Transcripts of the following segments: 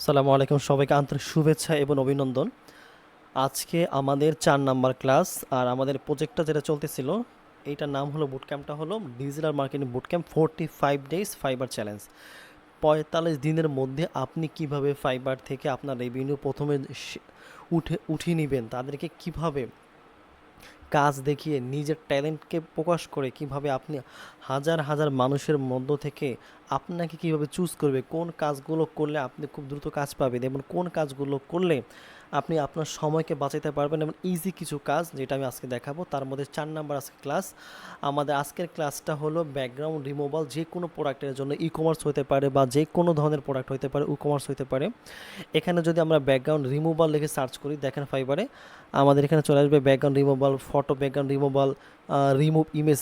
সালামু আলাইকুম, সবাইকে আন্তরিক শুভেচ্ছা এবং অভিনন্দন। আজকে আমাদের 4 নাম্বার ক্লাস। আর আমাদের প্রজেক্টটা যেটা চলতেছিল, এইটার নাম হলো বুটক্যাম্পটা হলো digital marketing boot camp 45 days fibre challenge. 45 দিনের মধ্যে আপনি কিভাবে ফাইবার থেকে আপনার রেভিনিউ প্রথমে উঠিয়ে নেবেন, তাদেরকে কিভাবে কাজ দেখিয়ে নিজের ট্যালেন্টকে প্রকাশ করে কিভাবে আপনি হাজার হাজার মানুষের মধ্য থেকে আপনাকে কিভাবে চুজ করবে, কোন কাজগুলো করলে আপনি খুব দ্রুত কাজ পাবেন এবং কোন কাজগুলো করলে আপনি আপনার সময়কে বাঁচাতে পারবেন, এবং ইজি কিছু কাজ যেটা আমি আজকে দেখাবো। তার মধ্যে 4 নাম্বার আজকে ক্লাস। আমাদের আজকের ক্লাসটা হলো ব্যাকগ্রাউন্ড রিমুভাল। যে কোনো প্রোডাক্টের জন্য ই কমার্স হতে পারে বা যে কোনো ধরনের প্রোডাক্ট হতে পারে, ই কমার্স হতে পারে। এখানে যদি আমরা ব্যাকগ্রাউন্ড রিমুভাল লিখে সার্চ করি, দেখেন ফাইবারে আমাদের এখানে চলে আসবে background removal, photo background removal, remove image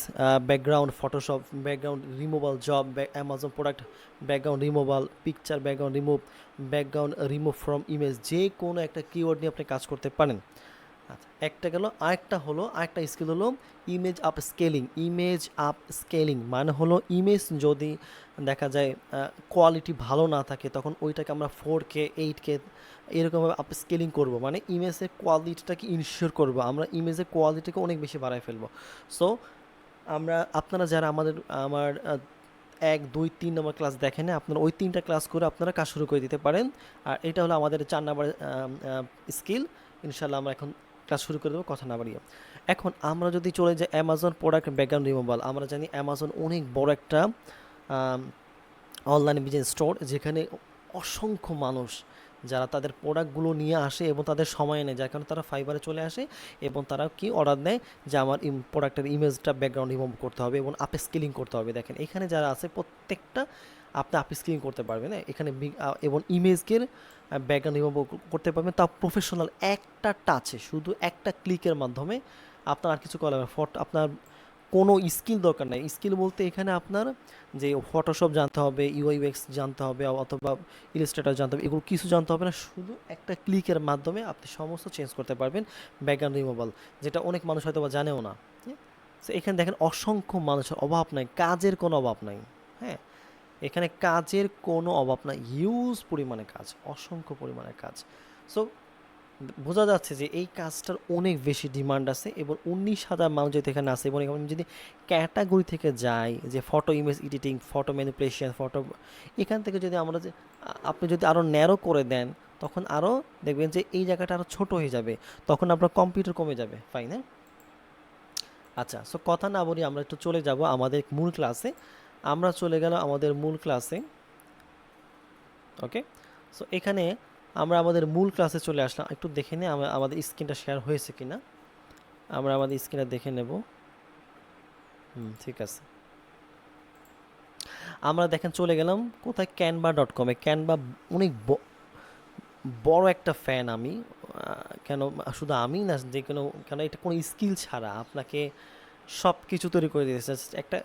background, Photoshop background removal, job Amazon product background removal, picture background remove, background remove from image. যে কোনো একটা কিওয়ার্ড নিয়ে আপনি কাজ করতে পারেন। আচ্ছা, একটা গেল। আরেকটা স্কিল হলো image up scaling. Image up scaling মানে হলো ইমেজ যদি দেখা যায় কোয়ালিটি ভালো না থাকে, তখন ওইটাকে আমরা 4K 8K এরকমভাবে আপ স্কেলিং করবো, মানে ইমেজের কোয়ালিটিটাকে ইনশিওর করবো, আমরা ইমেজের কোয়ালিটিকে অনেক বেশি বাড়ায় ফেলবো। সো আপনারা যারা আমার 1 2 3 নম্বর ক্লাস দেখেন না, আপনারা ওই 3টা ক্লাস করে আপনারা কাজ শুরু করে দিতে পারেন। আর এটা হলো আমাদের 4 নাম্বার স্কিল। ইনশাল্লাহ আমরা এখন ক্লাস শুরু করে দেবো, কথা না বাড়িয়ে। এখন আমরা যদি চলে যাই অ্যামাজন প্রোডাক্ট ব্যাকগ্রাউন্ড রিমুভাল। আমরা জানি অ্যামাজন অনেক বড় একটা অনলাইন বিজনেস স্টোর, যেখানে অসংখ্য মানুষ যারা তাদের প্রোডাক্টগুলো নিয়ে আসে এবং তাদের সময় নেয়, যার কারণে তারা ফাইবারে চলে আসে এবং তারা কি অর্ডার নেয় যে আমার প্রোডাক্টের ইমেজটা ব্যাকগ্রাউন্ড রিমুভ করতে হবে এবং আপ স্কেলিং করতে হবে। দেখেন এখানে যারা আছে প্রত্যেকটা আপনি আপ স্কেলিং করতে পারবেন, হ্যাঁ এখানে এবং ইমেজকে ব্যাকগ্রাউন্ড রিমুভ করতে পারবেন, তা প্রফেশনাল একটা টাচে, শুধু একটা ক্লিকের মাধ্যমে। আপনার আর কিছু করা লাগবে না। আপনার কোনো স্কিল দরকার নাই। স্কিল বলতে এখানে আপনার যে ফটোশপ জানতে হবে, ইউআইএক্স জানতে হবে, অথবা ইলাস্ট্রেটর জানতে হবে, এগুলো কিছু জানতে হবে না। শুধু একটা ক্লিকের মাধ্যমে আপনি সমস্ত চেঞ্জ করতে পারবেন ব্যাকগ্রাউন্ড রিমুভাল, যেটা অনেক মানুষ হয়তো বা জানেও না। তো এখানে দেখেন অসংখ্য মানুষের অভাব নাই, কাজের কোনো অভাব নাই। হ্যাঁ, এখানে কাজের কোনো অভাব নাই, হিউজ পরিমাণে কাজ, অসংখ্য পরিমাণে কাজ। সো বোঝা যাচ্ছে যে এই কাজটার অনেক বেশি ডিমান্ড আছে এবং 19,000 মানুষ যেহেতু এখানে আছে, এবং আমি যদি ক্যাটাগরি থেকে যাই, যে photo image editing, photo manipulation, photo, এখান থেকে যদি আমরা যে আপনি যদি আরও ন্যারো করে দেন, তখন আরও দেখবেন যে এই জায়গাটা আরও ছোট হয়ে যাবে, তখন আপনার কম্পিউটার কমে যাবে। ফাইন, হ্যাঁ। আচ্ছা, সো কথা না বলি আমরা একটু চলে যাব আমাদের মূল ক্লাসে। আমরা চলে গেল আমাদের মূল ক্লাসে। ওকে, সো এখানে আমরা আমাদের মূল ক্লাসে চলে আসলাম। একটু দেখে নিই আমাদের স্ক্রিনটা শেয়ার হয়েছে কিনা। আমরা আমাদের স্ক্রিনটা দেখে নেব। ঠিক আছে। আমরা দেখেন চলে গেলাম কোথায়, canva.com-এ। ক্যানভা অনেক বড় একটা ফ্যান আমি। কেন শুধু আমি না, যে কোনো, কেন এটা কোনো স্কিল ছাড়া আপনাকে সব কিছু তৈরি করে দিতেছে। একটা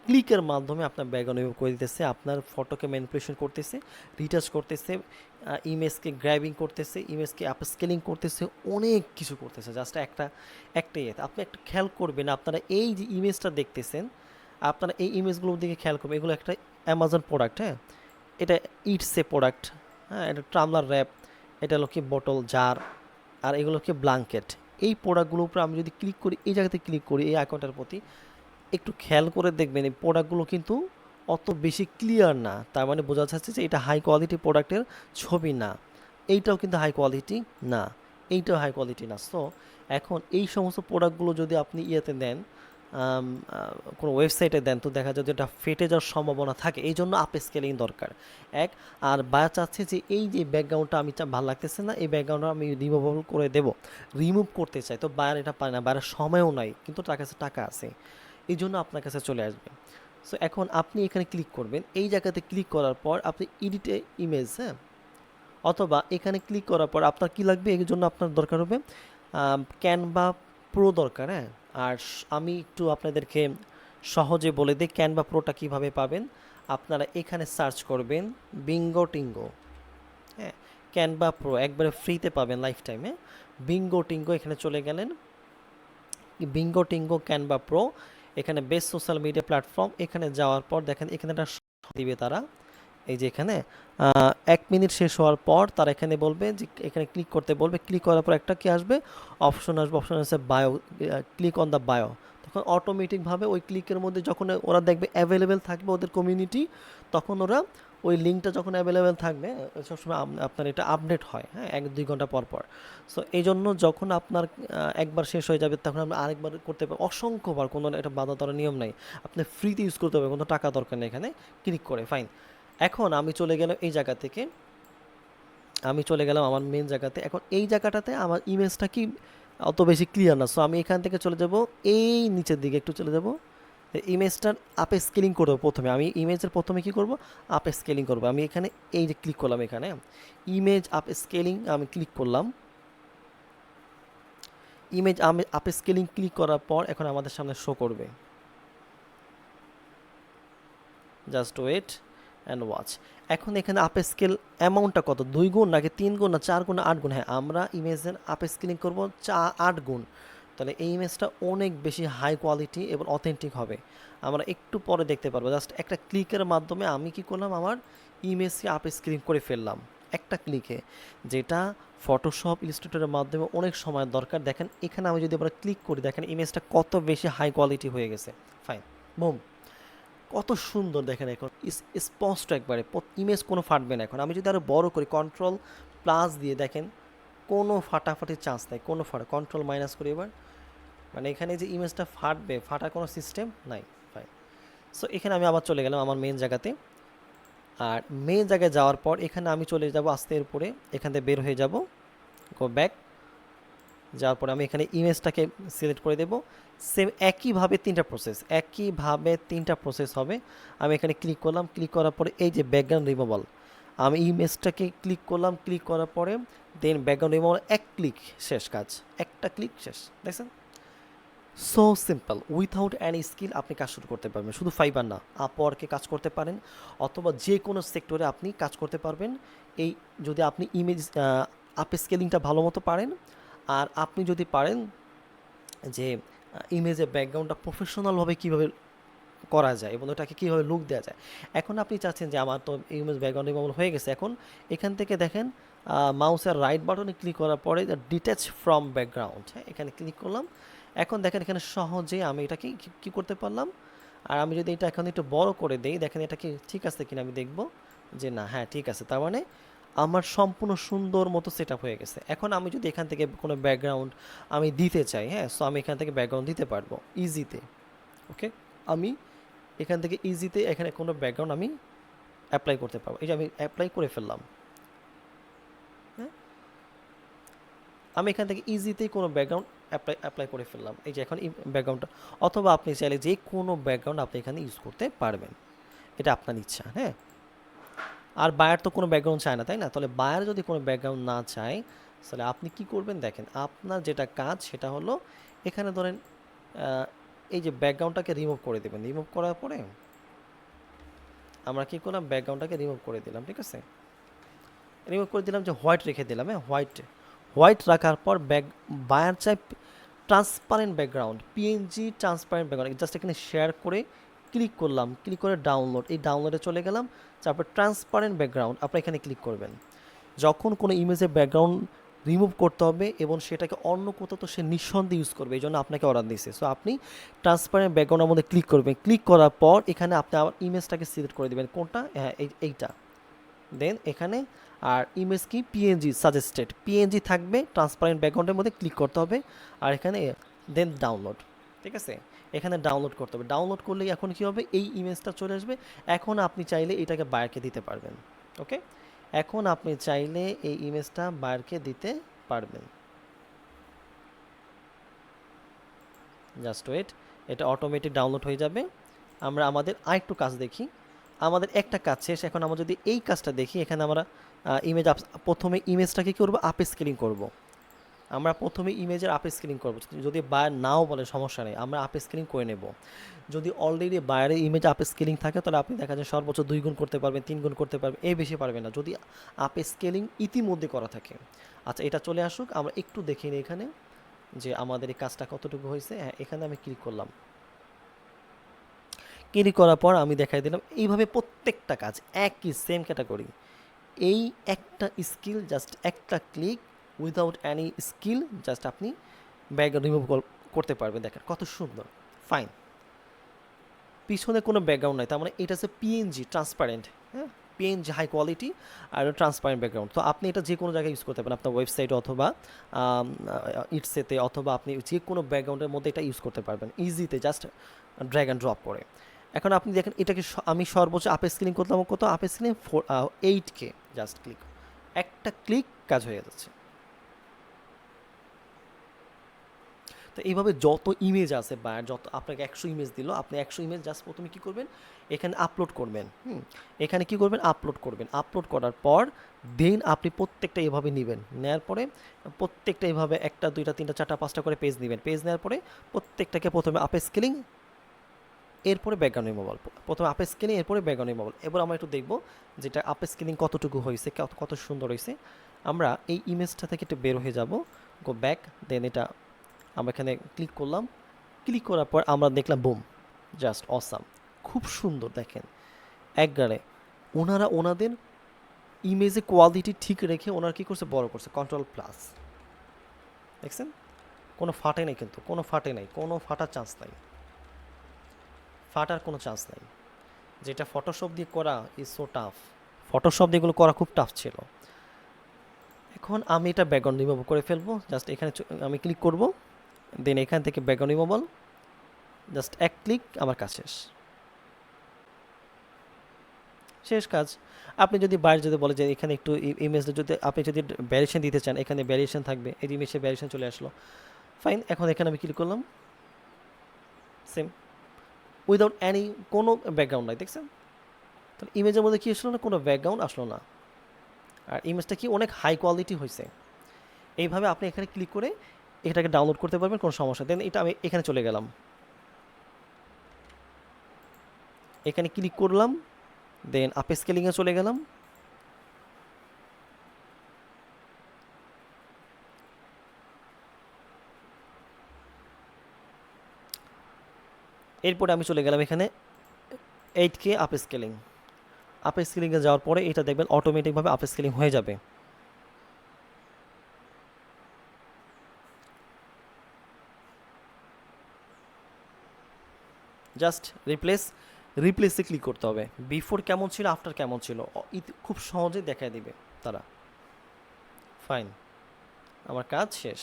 ক্লিকের মাধ্যমে আপনার ব্যাকগ্রাউন্ড করে দিতেছে, আপনার ফটোকে ম্যানিপুলেশন করতেছে, রিটাচ করতেছে, ইমেজকে গ্র্যাবিং করতেছে, ইমেজকে আপস্কেলিং করতেছে, অনেক কিছু করতেছে। জাস্ট একটা ইয়ে আপনি একটা খেয়াল করবেন, আপনারা এই যে ইমেজটা দেখতেছেন, আপনারা এই ইমেজগুলোর দিকে খেয়াল করবেন। এগুলো একটা অ্যামাজন প্রোডাক্ট, হ্যাঁ। এটা ইটস এ প্রোডাক্ট, হ্যাঁ। এটা ট্রামলার র্যাপ, এটা হলো কি বোতল জার, আর এগুলো কি ব্ল্যাঙ্কেট। এই প্রোডাক্টগুলোর উপরে আমি যদি ক্লিক করি, এই জায়গাতে ক্লিক করি, এই আইকনটার প্রতি একটু খেয়াল করে দেখবেন, এই প্রোডাক্টগুলো কিন্তু অত বেশি ক্লিয়ার না। তার মানে বোঝা যাচ্ছে যে এটা হাই কোয়ালিটি প্রোডাক্টের ছবি না। এইটাও কিন্তু হাই কোয়ালিটি না, এইটাও হাই কোয়ালিটি না। সো এখন এই সমস্ত প্রোডাক্টগুলো যদি আপনি ইয়েতে দেন, কোনো ওয়েবসাইটে দেন, তো দেখা যায় যে এটা ফেটে যাওয়ার সম্ভাবনা থাকে। এই জন্য আপ স্কেলিং দরকার এক। আর বায়া চাচ্ছে যে এই যে ব্যাকগ্রাউন্ডটা আমি ভালো লাগতেছে না, এই ব্যাকগ্রাউন্ডটা আমি রিমুভেবল করে দেব, রিমুভ করতে চাই, তো বায়ার এটা পারে না, বায়ার সময়ও নাই, কিন্তু তার কাছে টাকা আছে, এই জন্য আপনার কাছে চলে আসবে। সো এখন আপনি এখানে ক্লিক করবেন, এই জায়গাতে ক্লিক করার পর আপনি এডিট ইমেজ, হ্যাঁ, অথবা এখানে ক্লিক করার পর আপনার কি লাগবে, এর জন্য আপনার দরকার হবে ক্যানভা প্রো দরকার, হ্যাঁ। আর আমি একটু আপনাদেরকে সহজে বলে দিই ক্যানভা প্রোটা কীভাবে পাবেন। আপনারা এখানে সার্চ করবেন বিঙ্গো টিঙ্গো, হ্যাঁ। ক্যানভা প্রো একবারে ফ্রিতে পাবেন লাইফ টাইমে। বিঙ্গো টিঙ্গো এখানে চলে গেলেন, বিঙ্গো টিঙ্গো ক্যানভা প্রো, এখানে বেস্ট সোশ্যাল মিডিয়া প্ল্যাটফর্ম। এখানে যাওয়ার পর দেখেন এখানে একটা দিবে তারা, এই যে এখানে 1 মিনিট শেষ হওয়ার পর তারা এখানে বলবে যে এখানে ক্লিক করতে বলবে, ক্লিক করার পর একটা কি আসবে, অপশন আসবে, অপশন আছে bio, click on the bio. তখন অটোমেটিকভাবে ওই ক্লিকের মধ্যে যখন ওরা দেখবে অ্যাভেলেবেল থাকবে ওদের কমিউনিটি, তখন ওরা ওই লিঙ্কটা যখন অ্যাভেলেবেল থাকবে সবসময় আপনার এটা আপডেট হয়, হ্যাঁ, 1-2 ঘন্টা পর পর। সো এই জন্য যখন আপনার একবার শেষ হয়ে যাবে তখন আপনি আরেকবার করতে পারবেন অসংখ্যবার, কোনো এটা বাধা ধরার নিয়ম নাই। আপনি ফ্রিতে ইউজ করতে পারবেন, কোনো টাকা দরকার নেই এখানে ক্লিক করে, ফাইন। এখন আমি চলে গেলাম এই জায়গা থেকে, আমি চলে গেলাম আমার মেন জায়গাতে। এখন এই জায়গাটাতে আমার ইমেজটা কি অত বেশি ক্লিয়ার না, সো আমি এখান থেকে চলে যাব এই নিচের দিকে একটু চলে যাব, ইমেজটার আপে স্কেলিং করবো প্রথমে। আমি ইমেজের প্রথমে কি করব, আপে স্কেলিং করব। আমি এখানে এই যে ক্লিক করলাম, এখানে ইমেজ আপ স্কেলিং আমি ক্লিক করলাম। ইমেজ আমি আপে স্কেলিং ক্লিক করার পর এখন আমাদের সামনে শো করবে, জাস্ট ওয়েট অ্যান্ড ওয়াচ। এখন এখানে আপ স্কেল অ্যামাউন্টটা কত, 2 গুণ নাকি 3 গুণ না 4 গুণ না 8 গুণ? হ্যাঁ, আমরা ইমেজের আপ স্কেলিং করবো 8 গুণ। তাহলে এই ইমেজটা অনেক বেশি হাই কোয়ালিটি এবং অথেন্টিক হবে, আমরা একটু পরে দেখতে পারবো। জাস্ট একটা ক্লিকের মাধ্যমে আমি কি করলাম, আমার ইমেজকে আপ স্কেলিং করে ফেললাম একটা ক্লিকে, যেটা ফটোশপ ইলাস্ট্রেটরের মাধ্যমে অনেক সময় দরকার। দেখেন এখানে আমি যদি আমরা ক্লিক করি, দেখেন ইমেজটা কত বেশি হাই কোয়ালিটি হয়ে গেছে, ফাইন, বুম, কত সুন্দর দেখেন। এখন স্পষ্ট একবারে ইমেজ, কোনো ফাটবে না। এখন আমি যদি আরও বড় করি, কন্ট্রোল প্লাস দিয়ে দেখেন কোনো ফাটাফাটির চান্স নাই, কোনো কন্ট্রোল মাইনাস করি এবার, মানে এখানে যে ইমেজটা ফাটবে, ফাটার কোনো সিস্টেম নাই, ফাইন। সো এখানে আমি আবার চলে গেলাম আমার মেন জায়গাতে। আর মেন জায়গায় যাওয়ার পর এখানে আমি চলে যাব আস্তে এর এখান থেকে বের হয়ে যাব, গো ব্যাক। যাওয়ার পরে আমি এখানে ইমেজটাকে সিলেক্ট করে দেব। সেম একইভাবে তিনটা প্রসেস হবে। আমি এখানে ক্লিক করলাম, ক্লিক করার পরে এই যে ব্যাকগ্রাউন্ড রিমুভাল, আমি ইমেজটাকে ক্লিক করলাম, ক্লিক করার পরে দেন ব্যাকগ্রাউন্ড রিমুভাল, এক ক্লিক শেষ কাজ, একটা ক্লিক শেষ, দেখছেন? So simple, without Annie skill আপনি কাজ শুরু করতে পারবেন। শুধু ফাইবার না, আপওয়ার্কে কাজ করতে পারেন, অথবা যে কোনো সেক্টরে আপনি কাজ করতে পারবেন। এই যদি আপনি ইমেজ আপ স্কেলিংটা ভালো মতো পারেন, আর আপনি যদি পারেন যে ইমেজের ব্যাকগ্রাউন্ডটা প্রফেশনালভাবে কীভাবে করা যায় এবং ওটাকে কীভাবে লুক দেওয়া যায়। এখন আপনি চাচ্ছেন যে আমার তো ইমেজ ব্যাকগ্রাউন্ড রিমুভাল হয়ে গেছে, এখন এখান থেকে দেখেন মাউসের রাইট বাটনে ক্লিক করার পরে ডিট্যাচ ফ্রম ব্যাকগ্রাউন্ড, হ্যাঁ, এখানে ক্লিক করলাম। এখন দেখেন এখানে সহজে আমি এটাকে কী করতে পারলাম। আর আমি যদি এটা এখন একটু বড় করে দেই, দেখেন এটা কি ঠিক আছে কিনা আমি দেখব যে না, হ্যাঁ ঠিক আছে। তার মানে আমার সম্পূর্ণ সুন্দর মতো সেট আপ হয়ে গেছে। এখন আমি যদি এখান থেকে কোনো ব্যাকগ্রাউন্ড আমি দিতে চাই, হ্যাঁ, সো আমি এখান থেকে ব্যাকগ্রাউন্ড দিতে পারবো ইজিতে। ওকে, আমি এখান থেকে ইজিতে এখানে কোনো ব্যাকগ্রাউন্ড আমি অ্যাপ্লাই করতে পারবো। এই যে আমি অ্যাপ্লাই করে ফেললাম, হ্যাঁ, আমি এখান থেকে ইজিতেই কোনো ব্যাকগ্রাউন্ড অ্যাপ্লাই করে ফেললাম। এই যে এখন এই ব্যাকগ্রাউন্ডটা, অথবা আপনি চাইলে যে কোনো ব্যাকগ্রাউন্ড আপনি এখানে ইউজ করতে পারবেন, এটা আপনার ইচ্ছা, হ্যাঁ। আর বায়ার তো কোনো ব্যাকগ্রাউন্ড চায় না, তাই না? তাহলে বায়ার যদি কোনো ব্যাকগ্রাউন্ড না চায়, তাহলে আপনি কি করবেন দেখেন, আপনার যেটা কাজ সেটা হলো এখানে ধরেন এই যে ব্যাকগ্রাউন্ডটাকে রিমুভ করে দেবেন। রিমুভ করার পরে আমরা কী করলাম, ব্যাকগ্রাউন্ডটাকে রিমুভ করে দিলাম, ঠিক আছে? রিমুভ করে দিলাম, যে হোয়াইট রেখে দিলাম, হ্যাঁ, হোয়াইট রাখার পর বায়ার চাই transparent background, PNG transparent background. Just এখানে শেয়ার করে ক্লিক করলাম, ক্লিক করে ডাউনলোড, এই ডাউনলোডে চলে গেলাম। তারপর ট্রান্সপারেন্ট ব্যাকগ্রাউন্ড আপনি এখানে ক্লিক করবেন। যখন কোনো ইমেজের ব্যাকগ্রাউন্ড রিমুভ করতে হবে এবং সেটাকে অন্য কোথাও, তো সে নিঃসন্দেহে ইউজ করবে, এই জন্য আপনাকে অর্ডার দিচ্ছে। সো আপনি ট্রান্সপারেন্ট ব্যাকগ্রাউন্ডের মধ্যে ক্লিক করবেন। ক্লিক করার পর এখানে আপনি আবার ইমেজটাকে সিলেক্ট করে দেবেন, কোনটা, হ্যাঁ এইটা। দেন এখানে আর ইমেজ কি, পিএনজি সাজেস্টেড, পিএনজি থাকবে, ট্রান্সপারেন্ট ব্যাকগ্রাউন্ডের মধ্যে ক্লিক করতে হবে। আর এখানে দেন ডাউনলোড, ঠিক আছে, এখানে ডাউনলোড করতে হবে। ডাউনলোড করলেই এখন কি হবে, এই ইমেজটা চলে আসবে। এখন আপনি চাইলে এটাকে বায়ারকে দিতে পারবেন। ওকে, এখন আপনি চাইলে এই ইমেজটা বায়ারকে দিতে পারবেন। জাস্ট ওয়েট, এটা অটোমেটিক ডাউনলোড হয়ে যাবে। আমরা আমাদের আরেকটু কাজ দেখি। আমাদের একটা কাজ শেষ। এখন আমরা যদি এই কাজটা দেখি, এখানে আমরা প্রথমে ইমেজটাকে কী করবো, আপ স্কেলিং করব। আমরা প্রথমে ইমেজের আপ স্কেলিং করব। যদি বায়ার নাও বলে সমস্যা নেই, আমরা আপ স্কেলিং করে নেব। যদি অলরেডি বায়ারের ইমেজ আপ স্কেলিং থাকে, তাহলে আপনি দেখা যায় সর্বোচ্চ 2 গুণ করতে পারবেন, 3 গুণ করতে পারবেন, এই বেশি পারবেন না যদি আপ স্কেলিং ইতিমধ্যে করা থাকে। আচ্ছা, এটা চলে আসুক, আমরা একটু দেখে নিই এখানে যে আমাদের এই কাজটা কতটুকু হয়েছে। হ্যাঁ, এখানে আমি ক্লিক করলাম। ক্লিক করার পর আমি দেখাই দিলাম এইভাবে প্রত্যেকটা কাজ একই সেম ক্যাটাগরি। এই একটা স্কিল, জাস্ট একটা click, without any skill just আপনি ব্যাকগ্রাউন্ড রিমুভ করতে পারবেন। দেখেন কত সুন্দর, ফাইন, পিছনে কোনো ব্যাকগ্রাউন্ড নাই, তার মানে এটা হচ্ছে পিএনজি ট্রান্সপারেন্ট, হ্যাঁ, পিএনজি হাই কোয়ালিটি আর ট্রান্সপারেন্ট ব্যাকগ্রাউন্ড। তো আপনি এটা যে কোনো জায়গায় ইউজ করতে পারেন, আপনার ওয়েবসাইটে অথবা ইটসেতে, অথবা আপনি যে কোনো ব্যাকগ্রাউন্ডের মধ্যে এটা ইউজ করতে পারবেন ইজিতে, জাস্ট ড্র্যাগ অ্যান্ড ড্রপ করে। এখন আপনি দেখেন এটাকে আমি সর্বোচ্চ আপে স্ক্রিনিং করলাম, কত আপে স্ক্রিনিং 8K, জাস্ট ক্লিক, একটা ক্লিক কাজ হয়ে যাচ্ছে। তো এইভাবে যত ইমেজ আছে বা যত আপনাকে 100 ইমেজ দিল, আপনি 100 ইমেজ জাস্ট প্রথমে কী করবেন, এখানে আপলোড করবেন। এখানে কি করবেন, আপলোড করবেন। আপলোড করার পর দেন আপনি প্রত্যেকটা এভাবে নেবেন, নেওয়ার পরে প্রত্যেকটা এভাবে 1টা 2টা 3টা 4টা 5টা করে পেজ নেবেন। পেজ নেওয়ার পরে প্রত্যেকটাকে প্রথমে আপে স্কেলিং, এরপরে ব্যাকগ্রাউন্ড রিমুভাল, প্রথমে আপে স্কেলিং এরপরে ব্যাকগ্রাউন্ড রিমুভাল। এবার আমরা একটু দেখবো যেটা আপে স্কেলিং কতটুকু হয়েছে, কত সুন্দর হয়েছে। আমরা এই ইমেজটা থেকে একটু বের হয়ে যাব, গো ব্যাক, দেন এটা আমরা এখানে ক্লিক করলাম। ক্লিক করার পর আমরা দেখলাম বুম, জাস্ট অসাম, খুব সুন্দর। দেখেন একবারে ওনারা ওনাদের ইমেজে কোয়ালিটি ঠিক রেখে ওনারা কী করছে, বড় করছে, কন্ট্রোল+, দেখছেন কোনো ফাটে নাই, কিন্তু কোনো ফাটে নাই, কোনো ফাটার চান্স নাই, ফাটার কোনো চান্স নাই। যেটা ফটোশপ দিয়ে করা ইজ সো টাফ, ফটোশপ দিয়ে এগুলো করা খুব টাফ ছিল। এখন আমি এটা ব্যাকগ্রাউন্ড রিমুভ করে ফেলবো, জাস্ট এখানে আমি ক্লিক করব, দেন এখান থেকে ব্যাকগ্রাউন্ড রিমুভাল, জাস্ট এক ক্লিক, আমার কাজ শেষ, শেষ কাজ। আপনি যদি বাইরে যদি বলে যে এখানে একটু ইমেজটা যদি আপনি যদি ভ্যারিয়েশন দিতে চান, এখানে ভ্যারিয়েশন থাকবে, এই ইমেজে ভ্যারিয়েশন চলে আসলো, ফাইন। এখন এখানে আমি ক্লিক করলাম, সেম, উইদাউট এনি, কোনো ব্যাকগ্রাউন্ড নাই, দেখছেন? তাহলে ইমেজের মধ্যে কী আসলো না, কোনো ব্যাকগ্রাউন্ড আসলো না, আর ইমেজটা কি অনেক হাই কোয়ালিটি হয়েছে। এইভাবে আপনি এখানে ক্লিক করে এটাকে ডাউনলোড করতে পারবেন, কোনো সমস্যা। দেন এটা আমি এখানে চলে গেলাম, এখানে ক্লিক করলাম, দেন আপ স্কেলিংয়ে চলে গেলাম, এরপরে আমি চলে গেলাম এখানে 8K আপ স্কেলিং। আপ স্কেলিংয়ে যাওয়ার পরে এটা দেখবেন অটোমেটিকভাবে আপ স্কেলিং হয়ে যাবে। জাস্ট রিপ্লেসে ক্লিক করতে হবে। বিফোর কেমন ছিল, আফটার কেমন ছিল, খুব সহজে দেখায় দিবে তারা। ফাইন, আমার কাজ শেষ।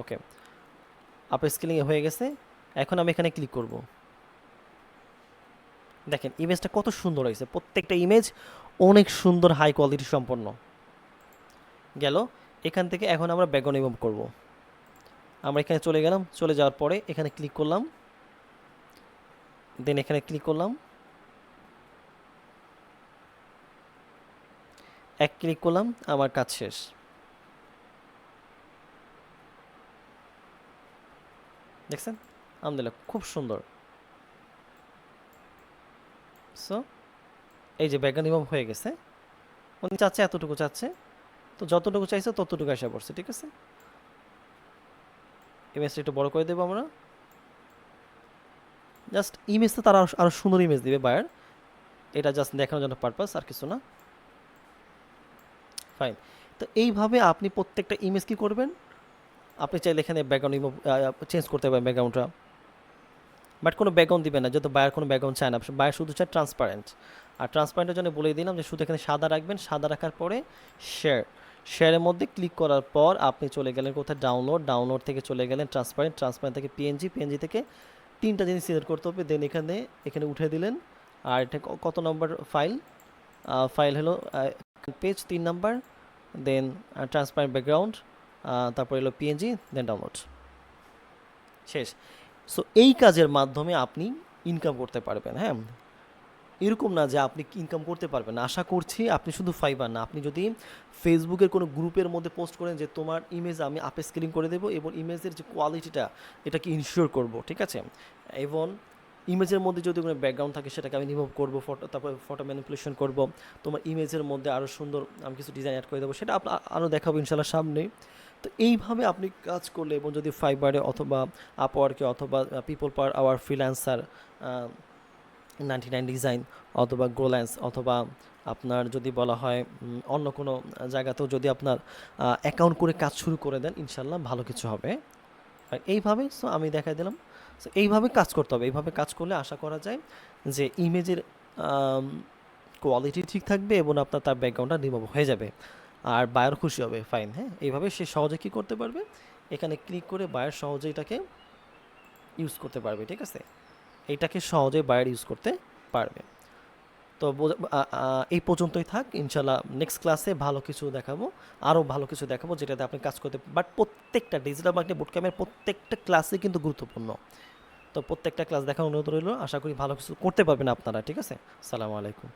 ওকে, আপ স্কেলিংয়ে হয়ে গেছে। এখন আমি এখানে ক্লিক করব, দেখেন ইমেজটা কত সুন্দর হয়েছে, প্রত্যেকটা ইমেজ অনেক সুন্দর হাই কোয়ালিটি সম্পন্ন গেল। এখান থেকে এখন আমরা ব্যাকগ্রাউন্ড রিমুভ করব। আমরা এখানে চলে গেলাম, চলে যাওয়ার পরে এখানে ক্লিক করলাম, দেন এখানে ক্লিক করলাম, এক ক্লিক করলাম, আমার কাজ শেষ। দেখছেন, আলহামদুলিল্লাহ খুব সুন্দর। সো এই যে ব্যাকগ্রাউন্ড রিমুভ হয়ে গেছে, উনি চাচ্ছে এতটুকু চাচ্ছে, তো যতটুকু চাইছে ততটুকু আসা পড়ছে, ঠিক আছে। ইমেজটা একটু বড় করে দেবো আমরা, জাস্ট ইমেজটা তারা আরও সুন্দর ইমেজ দিবে বায়ার, এটা জাস্ট দেখানোর জন্য পারপাস, আর কিছু না। ফাইন, তো এইভাবে আপনি প্রত্যেকটা ইমেজ কী করবেন, আপনি চাইলে এখানে ব্যাকগ্রাউন্ড রিমুভ চেঞ্জ করতে পারেন ব্যাকগ্রাউন্ডটা, বাট কোনো ব্যাকগ্রাউন্ড দিবেন না, যেহেতু বায়ার কোনো ব্যাকগ্রাউন্ড চায় না, বায়ার শুধু চায় ট্রান্সপারেন্ট। আর ট্রান্সপারেন্টের জন্য বলে দিলাম যে শুধু এখানে সাদা রাখবেন, সাদা রাখার পরে শেয়ারের মধ্যে ক্লিক করার পর আপনি চলে গেলেন কোথায়, ডাউনলোড থেকে চলে গেলেন ট্রান্সপারেন্ট থেকে পিএনজি থেকে 3টা জিনিস সিলেক্ট করতে হবে, দেন এখানে উঠে দিলেন। আর এটা কত নম্বর ফাইল হলো পেজ 3 নাম্বার, দেন ট্রান্সপারেন্ট ব্যাকগ্রাউন্ড, তারপর এলো পিএনজি, দেন ডাউনলোড, শেষ। সো এই কাজের মাধ্যমে আপনি ইনকাম করতে পারবেন। হ্যাঁ, এরকম না যে আপনি ইনকাম করতে পারবেন না, আশা করছি আপনি শুধু ফাইবার না, আপনি যদি ফেসবুকের কোনো গ্রুপের মধ্যে পোস্ট করেন যে তোমার ইমেজ আমি আপ স্কেলিং করে দেবো এবং ইমেজের যে কোয়ালিটিটা এটাকে ইনশিওর করব, ঠিক আছে, এবং ইমেজের মধ্যে যদি কোনো ব্যাকগ্রাউন্ড থাকে সেটাকে আমি রিমুভ করবো, তারপর ফটো ম্যানিপুলেশন করব, তোমার ইমেজের মধ্যে আরও সুন্দর আমি কিছু ডিজাইন অ্যাড করে দেবো, সেটা আরও দেখাবো ইনশাল্লাহ সামনে। তো এইভাবে আপনি কাজ করলে এবং যদি ফাইবারে অথবা আপওয়ার্কে অথবা people per hour freelancer, 99 design অথবা গ্রোল্যান্স অথবা আপনার যদি বলা হয় অন্য কোনো জায়গাতেও যদি আপনার অ্যাকাউন্ট করে কাজ শুরু করে দেন, ইনশাল্লাহ ভালো কিছু হবে। আর এইভাবে সো আমি দেখাই দিলাম। সো এইভাবে কাজ করতে হবে, এইভাবে কাজ করলে আশা করা যায় যে ইমেজের কোয়ালিটি ঠিক থাকবে এবং আপনার তার ব্যাকগ্রাউন্ডটা রিমুভ হয়ে যাবে, আর বায়ার খুশি হবে। ফাইন, হ্যাঁ, এইভাবে সে সহজে কী করতে পারবে, এখানে ক্লিক করে বায়ার সহজে এটাকে ইউজ করতে পারবে। ঠিক আছে, এইটাকে সহজে বায়ার ইউজ করতে পারবে। তো এই পর্যন্তই থাক, ইনশাল্লাহ নেক্সট ক্লাসে ভালো কিছু দেখাবো, আরও ভালো কিছু দেখাবো যেটাতে আপনি কাজ করতে। বাট প্রত্যেকটা ডিজিটাল মার্কেটিং বুটক্যাম্পের প্রত্যেকটা ক্লাসে কিন্তু গুরুত্বপূর্ণ। তো প্রত্যেকটা ক্লাস দেখার অনুরোধ রইল, আশা করি ভালো কিছু করতে পারবেন আপনারা। ঠিক আছে, সালামু আলাইকুম।